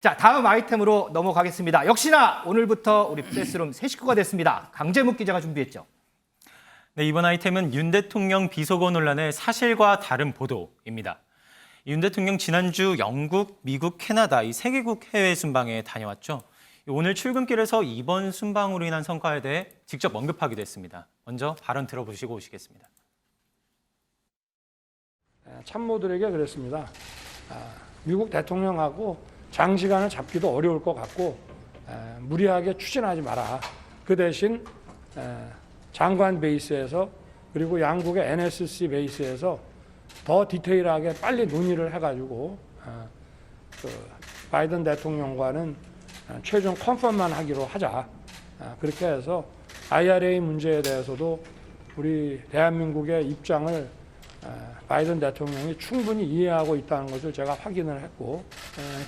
자, 다음 아이템으로 넘어가겠습니다. 역시나 오늘부터 우리 프레스룸 새 식구가 됐습니다. 강재묵 기자가 준비했죠. 네, 이번 아이템은 윤 대통령 비속어 논란의 사실과 다른 보도입니다. 윤 대통령 지난주 영국, 미국, 캐나다 이 3개국 해외 순방에 다녀왔죠. 오늘 출근길에서 이번 순방으로 인한 성과에 대해 직접 언급하기도 했습니다. 먼저 발언 들어보시고 오시겠습니다. 참모들에게 그랬습니다. 미국 대통령하고 장시간을 잡기도 어려울 것 같고 무리하게 추진하지 마라. 그 대신 장관 베이스에서 그리고 양국의 NSC 베이스에서 더 디테일하게 빨리 논의를 해가지고 바이든 대통령과는 최종 컨펌만 하기로 하자. 그렇게 해서 IRA 문제에 대해서도 우리 대한민국의 입장을 바이든 대통령이 충분히 이해하고 있다는 것을 제가 확인을 했고,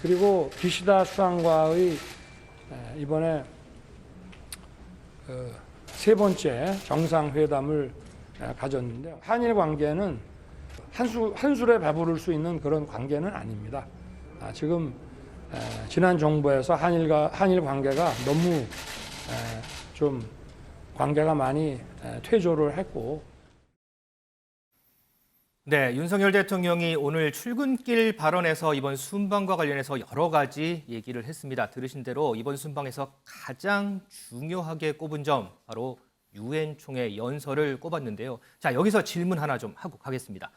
그리고 기시다 수상과의 이번에 세 번째 정상회담을 가졌는데, 한일 관계는 한 술에 배부를 수 있는 그런 관계는 아닙니다. 지금 지난 정부에서 한일 관계가 너무 좀 관계가 많이 퇴조를 했고. 네, 윤석열 대통령이 오늘 출근길 발언에서 이번 순방과 관련해서 여러 가지 얘기를 했습니다. 들으신 대로 이번 순방에서 가장 중요하게 꼽은 점, 바로 유엔 총회 연설을 꼽았는데요. 자, 여기서 질문 하나 좀 하고 가겠습니다.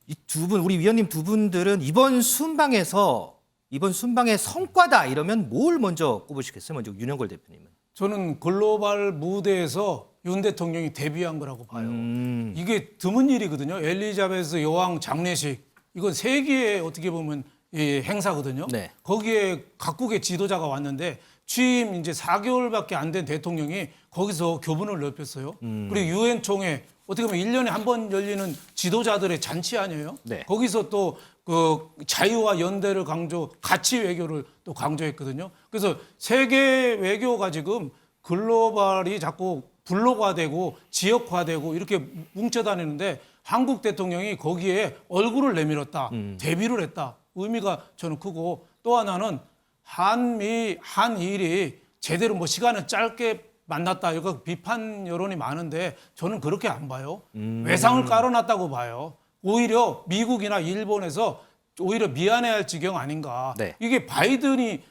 이 두 분, 우리 위원님 두 분들은 이번 순방의 성과다 이러면 뭘 먼저 꼽으시겠어요? 먼저 윤영걸 대표님은. 저는 글로벌 무대에서 윤 대통령이 데뷔한 거라고 봐요. 이게 드문 일이거든요. 엘리자베스 여왕 장례식. 이건 세계의 어떻게 보면 행사거든요. 네. 거기에 각국의 지도자가 왔는데 취임 이제 4개월밖에 안 된 대통령이 거기서 교분을 넓혔어요. 그리고 유엔 총회 어떻게 보면 1년에 한 번 열리는 지도자들의 잔치 아니에요? 네. 거기서 또 그 자유와 연대를 가치 외교를 또 강조했거든요. 그래서 세계 외교가 지금 글로벌이 자꾸 블록화되고 지역화되고 이렇게 뭉쳐 다니는데 한국 대통령이 거기에 얼굴을 내밀었다. 데뷔를 했다. 의미가 저는 크고, 또 하나는 한일이 제대로 뭐 시간을 짧게 만났다. 이거 비판 여론이 많은데 저는 그렇게 안 봐요. 외상을 깔아놨다고 봐요. 오히려 미국이나 일본에서 오히려 미안해할 지경 아닌가. 네. 이게 바이든이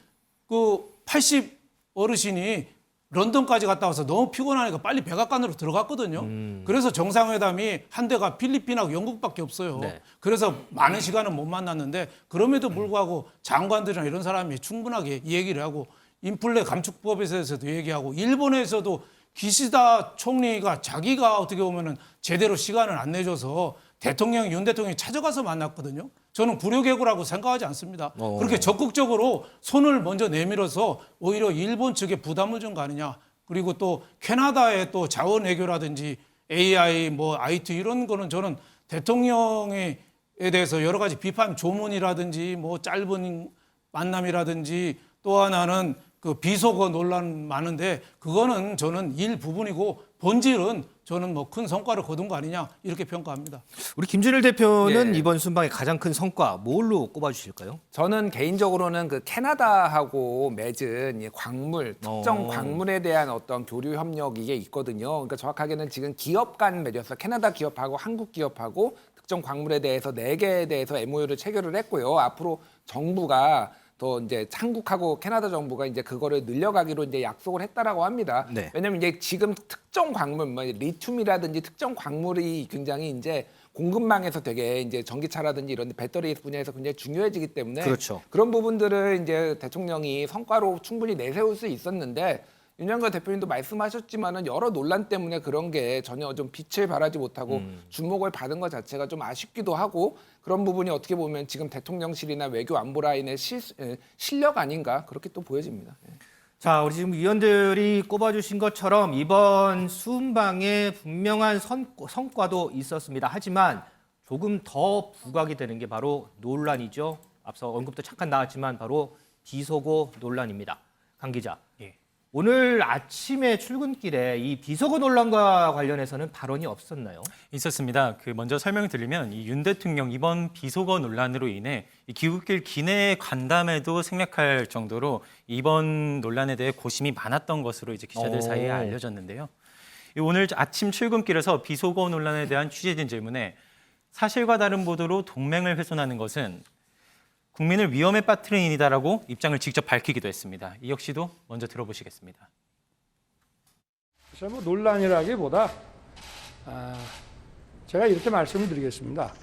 그 80 어르신이 런던까지 갔다 와서 너무 피곤하니까 빨리 백악관으로 들어갔거든요. 그래서 정상회담이 한 대가 필리핀하고 영국밖에 없어요. 네. 그래서 많은 시간은 못 만났는데, 그럼에도 불구하고 장관들이나 이런 사람이 충분하게 얘기를 하고, 인플레 감축법에 대해서도 얘기하고, 일본에서도 기시다 총리가 자기가 어떻게 보면은 제대로 시간을 안 내줘서 윤 대통령이 찾아가서 만났거든요. 저는 불효개구라고 생각하지 않습니다. 그렇게 적극적으로 손을 먼저 내밀어서 오히려 일본 측에 부담을 준 거 아니냐. 그리고 또 캐나다의 또 자원 외교라든지 AI, 뭐 IT 이런 거는 저는 대통령에 대해서 여러 가지 비판 조문이라든지 뭐 짧은 만남이라든지, 또 하나는 그 비속어 논란 많은데 그거는 저는 일부분이고 본질은 저는 뭐 큰 성과를 거둔 거 아니냐 이렇게 평가합니다. 우리 김준일 대표는 예. 이번 순방의 가장 큰 성과 뭘로 꼽아주실까요? 저는 개인적으로는 그 캐나다하고 맺은 이 광물, 특정 광물에 대한 어떤 교류 협력 이게 있거든요. 그러니까 정확하게는 지금 기업 간 맺어서 캐나다 기업하고 한국 기업하고 특정 광물에 대해서 4개에 대해서 MOU를 체결을 했고요. 앞으로 정부가 또 이제 한국하고 캐나다 정부가 이제 그거를 늘려가기로 이제 약속을 했다라고 합니다. 네. 왜냐면 이제 지금 특정 광물, 뭐 리튬이라든지 특정 광물이 굉장히 이제 공급망에서 되게 이제 전기차라든지 이런 배터리 분야에서 굉장히 중요해지기 때문에 그렇죠. 그런 부분들을 이제 대통령이 성과로 충분히 내세울 수 있었는데, 윤영걸 대표님도 말씀하셨지만은 여러 논란 때문에 그런 게 전혀 좀 빛을 발하지 못하고 주목을 받은 것 자체가 좀 아쉽기도 하고, 그런 부분이 어떻게 보면 지금 대통령실이나 외교 안보 라인의 실력 아닌가 그렇게 또 보여집니다. 자, 우리 지금 위원들이 꼽아주신 것처럼 이번 순방에 분명한 성과도 있었습니다. 하지만 조금 더 부각이 되는 게 바로 논란이죠. 앞서 언급도 잠깐 나왔지만 바로 비속어 논란입니다. 강 기자, 오늘 아침에 출근길에 이 비서고 논란과 관련해서는 발언이 없었나요? 있었습니다. 먼저 설명을 드리면 이 윤 대통령 이번 비속어 논란으로 인해 이 귀국길 기내 간담회도 생략할 정도로 이번 논란에 대해 고심이 많았던 것으로 이제 기자들 사이에 알려졌는데요. 오늘 아침 출근길에서 비속어 논란에 대한 취재진 질문에 사실과 다른 보도로 동맹을 훼손하는 것은 국민을 위험에 빠뜨리는 일이다라고 입장을 직접 밝히기도 했습니다. 이 역시도 먼저 들어보시겠습니다. 그래서 뭐 논란이라기보다 제가 이렇게 말씀을 드리겠습니다.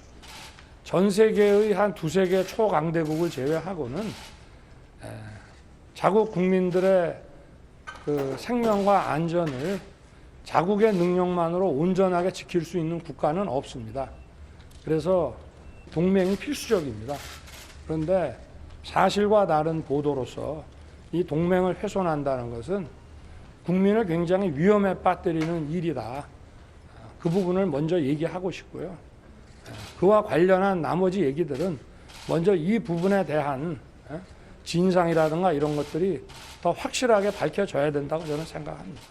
전 세계의 한 두세 개 초강대국을 제외하고는 자국 국민들의 그 생명과 안전을 자국의 능력만으로 온전하게 지킬 수 있는 국가는 없습니다. 그래서 동맹이 필수적입니다. 그런데 사실과 다른 보도로서 이 동맹을 훼손한다는 것은 국민을 굉장히 위험에 빠뜨리는 일이다. 그 부분을 먼저 얘기하고 싶고요. 그와 관련한 나머지 얘기들은 먼저 이 부분에 대한 진상이라든가 이런 것들이 더 확실하게 밝혀져야 된다고 저는 생각합니다.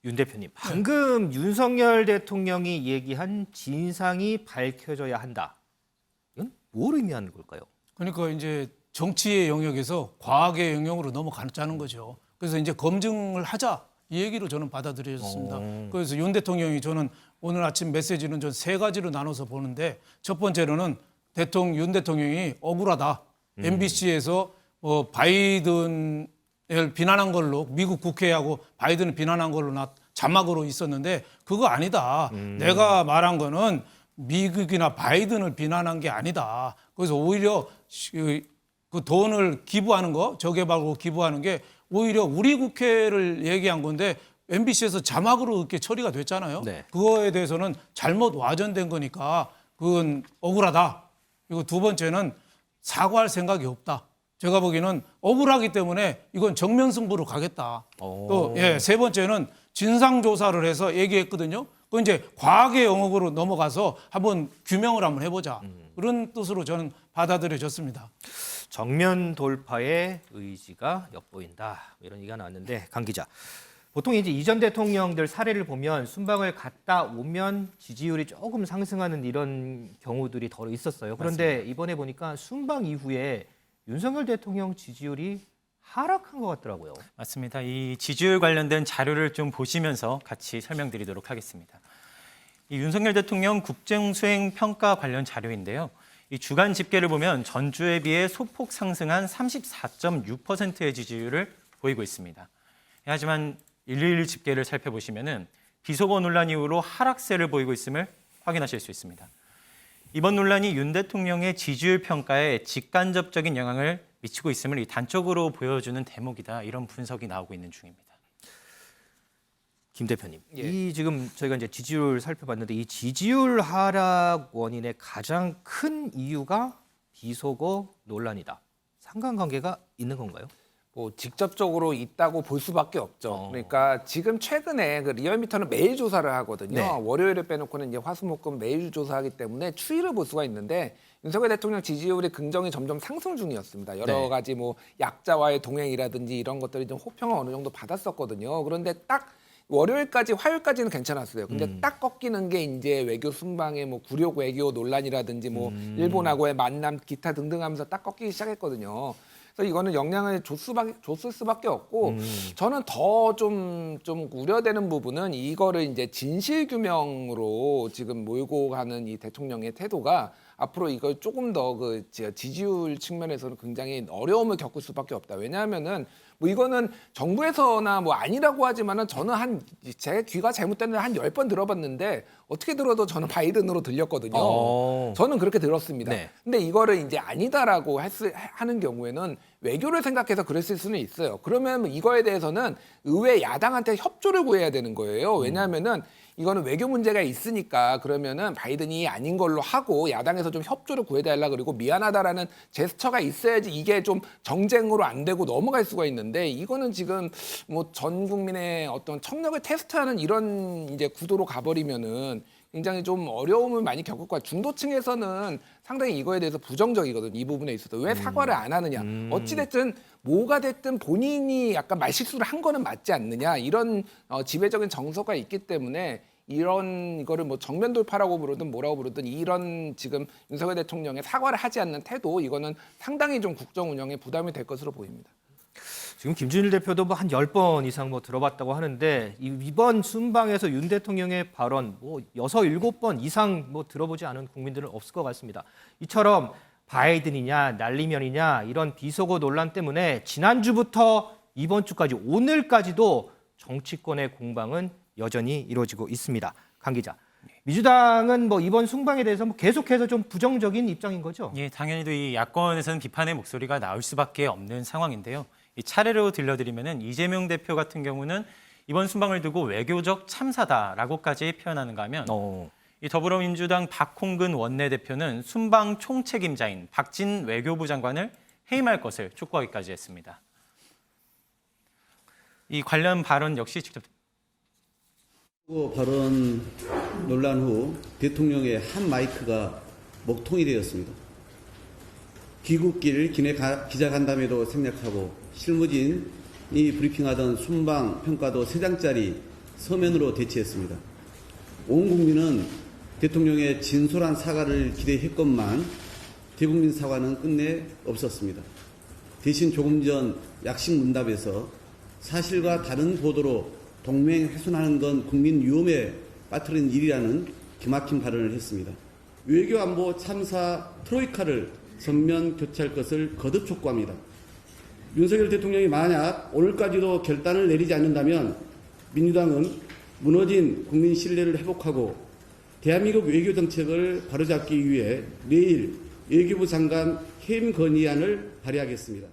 윤 대표님, 방금 윤석열 대통령이 얘기한 진상이 밝혀져야 한다. 이건 뭘 의미하는 걸까요? 그러니까 이제 정치의 영역에서 과학의 영역으로 넘어가자는 거죠. 그래서 이제 검증을 하자 이 얘기로 저는 받아들여졌습니다. 그래서 윤 대통령이 저는 오늘 아침 메시지는 전 세 가지로 나눠서 보는데 첫 번째로는 윤 대통령이 억울하다. MBC에서 바이든을 비난한 걸로 미국 국회하고 바이든을 비난한 걸로 자막으로 있었는데 그거 아니다. 내가 말한 거는 미국이나 바이든을 비난한 게 아니다. 그래서 오히려 그 돈을 기부하는 거, 저개발로 기부하는 게 오히려 우리 국회를 얘기한 건데 MBC에서 자막으로 이렇게 처리가 됐잖아요. 네. 그거에 대해서는 잘못 와전된 거니까 그건 억울하다. 그리고 두 번째는 사과할 생각이 없다. 제가 보기에는 억울하기 때문에 이건 정면 승부로 가겠다. 또 세 번째는 진상 조사를 해서 얘기했거든요. 그 이제 과학의 영역으로 넘어가서 한번 규명을 한번 해보자. 그런 뜻으로 저는 받아들여졌습니다. 정면 돌파의 의지가 엿보인다. 이런 얘기가 나왔는데 강 기자. 보통 이제 이전 대통령들 사례를 보면 순방을 갔다 오면 지지율이 조금 상승하는 이런 경우들이 더 있었어요. 그런데 맞습니다. 이번에 보니까 순방 이후에 윤석열 대통령 지지율이 하락한 것 같더라고요. 맞습니다. 이 지지율 관련된 자료를 좀 보시면서 같이 설명드리도록 하겠습니다. 이 윤석열 대통령 국정수행 평가 관련 자료인데요. 이 주간 집계를 보면 전주에 비해 소폭 상승한 34.6%의 지지율을 보이고 있습니다. 하지만 111 집계를 살펴보시면은 비속어 논란 이후로 하락세를 보이고 있음을 확인하실 수 있습니다. 이번 논란이 윤 대통령의 지지율 평가에 직간접적인 영향을 미치고 있음을 단적으로 보여주는 대목이다. 이런 분석이 나오고 있는 중입니다. 김 대표님, 이 지금 저희가 이제 지지율 살펴봤는데 이 지지율 하락 원인의 가장 큰 이유가 비속어 논란이다. 상관관계가 있는 건가요? 뭐 직접적으로 있다고 볼 수밖에 없죠. 그러니까 지금 최근에 그 리얼미터는 매일 조사를 하거든요. 네. 월요일에 빼놓고는 이제 화수목금 매일 조사하기 때문에 추이를 볼 수가 있는데 윤석열 대통령 지지율의 긍정이 점점 상승 중이었습니다. 여러 가지 뭐 약자와의 동행이라든지 이런 것들이 좀 호평을 어느 정도 받았었거든요. 그런데 딱 월요일까지 화요일까지는 괜찮았어요. 근데 딱 꺾이는 게 이제 외교 순방의 뭐 굴욕 외교 논란이라든지 뭐 일본하고의 만남 기타 등등 하면서 딱 꺾이기 시작했거든요. 그래서 이거는 영향을 줬을 수밖에 없고 저는 더 좀 우려되는 부분은 이거를 이제 진실 규명으로 지금 몰고 가는 이 대통령의 태도가 앞으로 이걸 조금 더 그 지지율 측면에서는 굉장히 어려움을 겪을 수밖에 없다. 왜냐하면은 뭐 이거는 정부에서나 뭐 아니라고 하지만은 저는 제 귀가 잘못됐는데 한 10번 들어봤는데 어떻게 들어도 저는 바이든으로 들렸거든요. 저는 그렇게 들었습니다. 네. 근데 이거를 이제 아니다라고 하는 경우에는 외교를 생각해서 그랬을 수는 있어요. 그러면 이거에 대해서는 의회 야당한테 협조를 구해야 되는 거예요. 왜냐하면은 이거는 외교 문제가 있으니까 그러면은 바이든이 아닌 걸로 하고 야당에서 좀 협조를 구해달라 그리고 미안하다라는 제스처가 있어야지 이게 좀 정쟁으로 안 되고 넘어갈 수가 있는데 이거는 지금 뭐 전 국민의 어떤 청력을 테스트하는 이런 이제 구도로 가버리면은 굉장히 좀 어려움을 많이 겪을 거야. 중도층에서는 상당히 이거에 대해서 부정적이거든. 이 부분에 있어서 왜 사과를 안 하느냐. 어찌됐든 뭐가 됐든 본인이 약간 말실수를 한 거는 맞지 않느냐. 이런 지배적인 정서가 있기 때문에 이런 이거를 뭐 정면 돌파라고 부르든 뭐라고 부르든 이런 지금 윤석열 대통령의 사과를 하지 않는 태도 이거는 상당히 좀 국정 운영에 부담이 될 것으로 보입니다. 지금 김준일 대표도 뭐 한 10번 이상 뭐 들어봤다고 하는데 이번 순방에서 윤 대통령의 발언 뭐 6, 7번 이상 뭐 들어보지 않은 국민들은 없을 것 같습니다. 이처럼 바이든이냐 날리면이냐 이런 비속어 논란 때문에 지난주부터 이번 주까지 오늘까지도 정치권의 공방은 여전히 이루어지고 있습니다. 강 기자, 민주당은 뭐 이번 순방에 대해서 뭐 계속해서 좀 부정적인 입장인 거죠? 예, 당연히도 이 야권에서는 비판의 목소리가 나올 수밖에 없는 상황인데요. 이 차례로 들려드리면은 이재명 대표 같은 경우는 이번 순방을 두고 외교적 참사다라고까지 표현하는가 하면 이 더불어민주당 박홍근 원내대표는 순방 총책임자인 박진 외교부 장관을 해임할 것을 촉구하기까지 했습니다. 이 관련 발언 역시 직접 발언 논란 후 대통령의 한 마이크가 먹통이 되었습니다. 귀국길 기자간담회도 생략하고 실무진이 브리핑하던 순방 평가도 3장짜리 서면으로 대체했습니다. 온 국민은 대통령의 진솔한 사과를 기대했건만 대국민 사과는 끝내 없었습니다. 대신 조금 전 약식 문답에서 사실과 다른 보도로 동맹 훼손하는 건 국민 위험에 빠뜨린 일이라는 기막힌 발언을 했습니다. 외교안보 참사 트로이카를 전면 교체할 것을 거듭 촉구합니다. 윤석열 대통령이 만약 오늘까지도 결단을 내리지 않는다면 민주당은 무너진 국민 신뢰를 회복하고 대한민국 외교 정책을 바로잡기 위해 내일 외교부 장관 해임 건의안을 발의하겠습니다.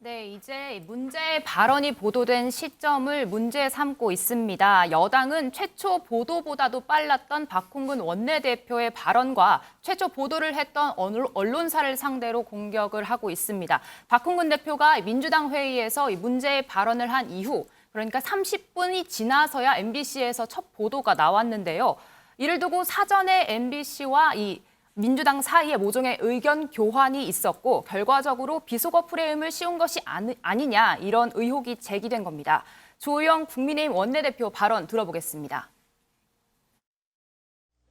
네, 이제 문제의 발언이 보도된 시점을 문제 삼고 있습니다. 여당은 최초 보도보다도 빨랐던 박홍근 원내대표의 발언과 최초 보도를 했던 언론사를 상대로 공격을 하고 있습니다. 박홍근 대표가 민주당 회의에서 이 문제의 발언을 한 이후, 그러니까 30분이 지나서야 MBC에서 첫 보도가 나왔는데요. 이를 두고 사전에 MBC와 이 민주당 사이에 모종의 의견 교환이 있었고 결과적으로 비속어 프레임을 씌운 것이 아니냐 이런 의혹이 제기된 겁니다. 조의영 국민의힘 원내대표 발언 들어보겠습니다.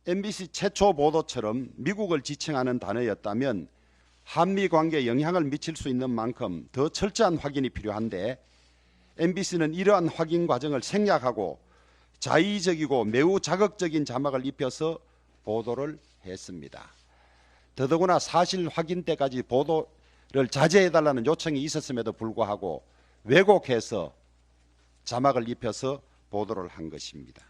MBC 최초 보도처럼 미국을 지칭하는 단어였다면 한미 관계에 영향을 미칠 수 있는 만큼 더 철저한 확인이 필요한데 MBC는 이러한 확인 과정을 생략하고 자의적이고 매우 자극적인 자막을 입혀서 보도를 했습니다. 더더구나 사실 확인 때까지 보도를 자제해달라는 요청이 있었음에도 불구하고 왜곡해서 자막을 입혀서 보도를 한 것입니다.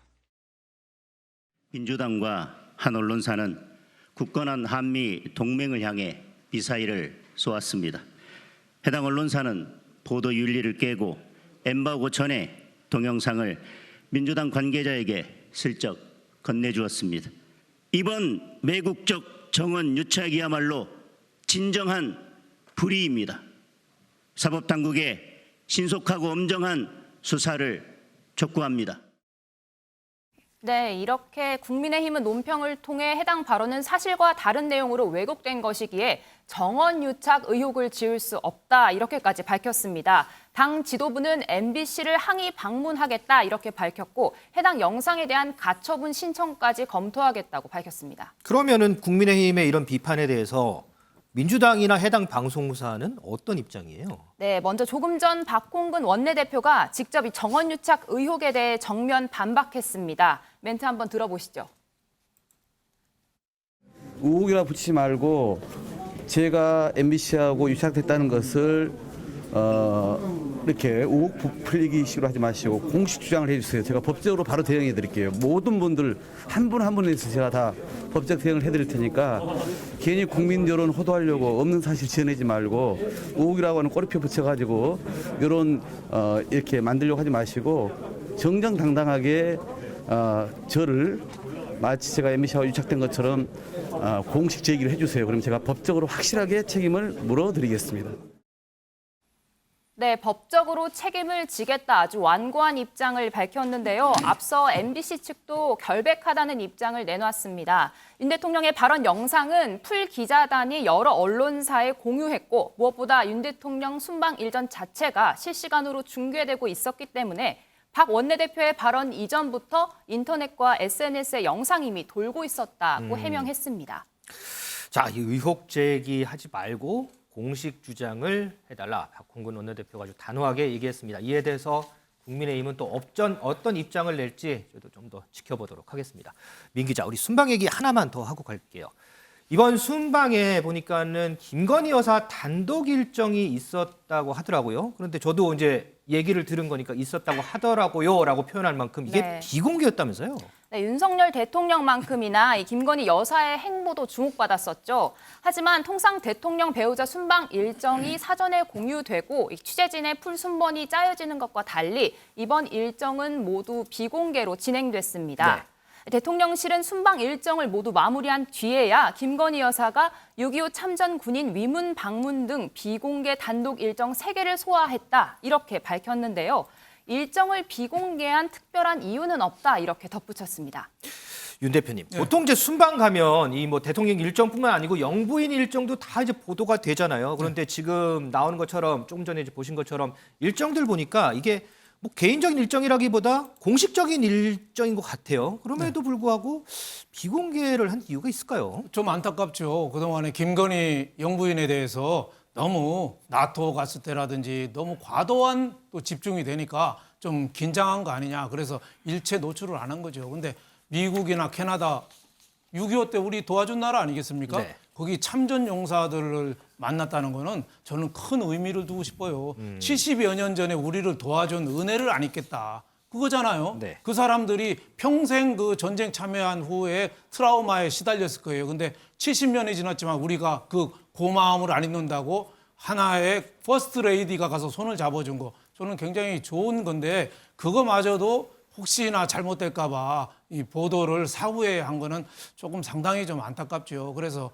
민주당과 한 언론사는 굳건한 한미 동맹을 향해 미사일을 쏘았습니다. 해당 언론사는 보도 윤리를 깨고 엠바고 전에 동영상을 민주당 관계자에게 슬쩍 건네주었습니다. 이번 매국적 정원 유착이야말로 진정한 불의입니다. 사법당국의 신속하고 엄정한 수사를 촉구합니다. 네, 이렇게 국민의힘은 논평을 통해 해당 발언은 사실과 다른 내용으로 왜곡된 것이기에 정원 유착 의혹을 지울 수 없다 이렇게까지 밝혔습니다. 당 지도부는 MBC를 항의 방문하겠다 이렇게 밝혔고 해당 영상에 대한 가처분 신청까지 검토하겠다고 밝혔습니다. 그러면은 국민의힘의 이런 비판에 대해서 민주당이나 해당 방송사는 어떤 입장이에요? 네, 먼저 조금 전 박홍근 원내대표가 직접 이 정원 유착 의혹에 대해 정면 반박했습니다. 멘트 한번 들어보시죠. 의혹이라 붙이지 말고 제가 MBC하고 유착됐다는 것을 이렇게 의혹 부풀리기 식으로 하지 마시고 공식 주장을 해주세요. 제가 법적으로 바로 대응해 드릴게요. 모든 분들 한 분 한 분에 대해서 제가 다 법적 대응을 해드릴 테니까 괜히 국민 여론 호도하려고 없는 사실 지어내지 말고 의혹이라고 하는 꼬리표 붙여가지고 이런 이렇게 만들려고 하지 마시고 정정당당하게 저를 마치 제가 MBC와 유착된 것처럼 공식 제기를 해주세요. 그럼 제가 법적으로 확실하게 책임을 물어드리겠습니다. 네, 법적으로 책임을 지겠다 아주 완고한 입장을 밝혔는데요. 앞서 MBC 측도 결백하다는 입장을 내놨습니다. 윤 대통령의 발언 영상은 풀 기자단이 여러 언론사에 공유했고 무엇보다 윤 대통령 순방 일정 자체가 실시간으로 중계되고 있었기 때문에 박 원내대표의 발언 이전부터 인터넷과 SNS에 영상이 이미 돌고 있었다고 해명했습니다. 자, 이 의혹 제기하지 말고 공식 주장을 해달라. 박홍근 원내대표가 아주 단호하게 얘기했습니다. 이에 대해서 국민의힘은 또 어떤 입장을 낼지 저도 좀 더 지켜보도록 하겠습니다. 민 기자, 우리 순방 얘기 하나만 더 하고 갈게요. 이번 순방에 보니까는 김건희 여사 단독 일정이 있었다고 하더라고요. 그런데 저도 이제 얘기를 들은 거니까 있었다고 하더라고요라고 표현할 만큼 이게 네. 비공개였다면서요? 네, 윤석열 대통령만큼이나 이 김건희 여사의 행보도 주목받았었죠. 하지만 통상 대통령 배우자 순방 일정이 사전에 공유되고 취재진의 풀순번이 짜여지는 것과 달리 이번 일정은 모두 비공개로 진행됐습니다. 네. 대통령실은 순방 일정을 모두 마무리한 뒤에야 김건희 여사가 6.25 참전 군인 위문 방문 등 비공개 단독 일정 3개를 소화했다 이렇게 밝혔는데요. 일정을 비공개한 특별한 이유는 없다 이렇게 덧붙였습니다. 윤 대표님, 보통 이제 순방 가면 이 뭐 대통령 일정뿐만 아니고 영부인 일정도 다 이제 보도가 되잖아요. 그런데 지금 나오는 것처럼 조금 전에 이제 보신 것처럼 일정들 보니까 이게 뭐 개인적인 일정이라기보다 공식적인 일정인 것 같아요. 그럼에도 불구하고 비공개를 한 이유가 있을까요? 좀 안타깝죠. 그동안에 김건희 영부인에 대해서 너무 나토 갔을 때라든지 너무 과도한 또 집중이 되니까 좀 긴장한 거 아니냐. 그래서 일체 노출을 안 한 거죠. 근데 미국이나 캐나다 6.25 때 우리 도와준 나라 아니겠습니까? 네. 거기 참전 용사들을 만났다는 거는 저는 큰 의미를 두고 싶어요. 70여 년 전에 우리를 도와준 은혜를 안 잊겠다. 그거잖아요. 네. 그 사람들이 평생 그 전쟁 참여한 후에 트라우마에 시달렸을 거예요. 근데 70년이 지났지만 우리가 그 고마움을 안 잊는다고 하나의 퍼스트 레이디가 가서 손을 잡아준 거 저는 굉장히 좋은 건데 그거마저도 혹시나 잘못될까 봐 이 보도를 사후에 한 거는 조금 상당히 좀 안타깝죠. 그래서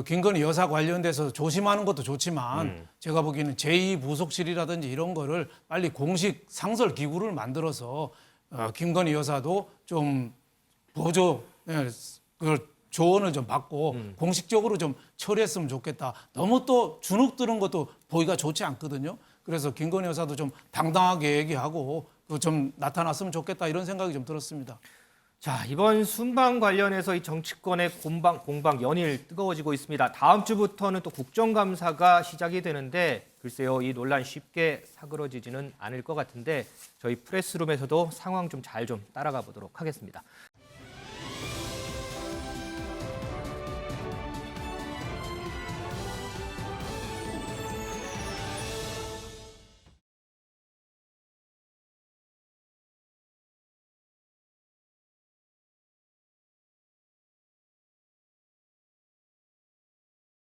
김건희 여사 관련돼서 조심하는 것도 좋지만 제가 보기에는 제2부속실이라든지 이런 거를 빨리 공식 상설 기구를 만들어서 김건희 여사도 좀 보조 그 조언을 좀 받고 공식적으로 좀 처리했으면 좋겠다. 너무 또 주눅 드는 것도 보기가 좋지 않거든요. 그래서 김건희 여사도 좀 당당하게 얘기하고 좀 나타났으면 좋겠다 이런 생각이 좀 들었습니다. 자, 이번 순방 관련해서 이 정치권의 공방 연일 뜨거워지고 있습니다. 다음 주부터는 또 국정감사가 시작이 되는데 글쎄요, 이 논란 쉽게 사그러지지는 않을 것 같은데 저희 프레스룸에서도 상황 좀 잘 좀 따라가 보도록 하겠습니다.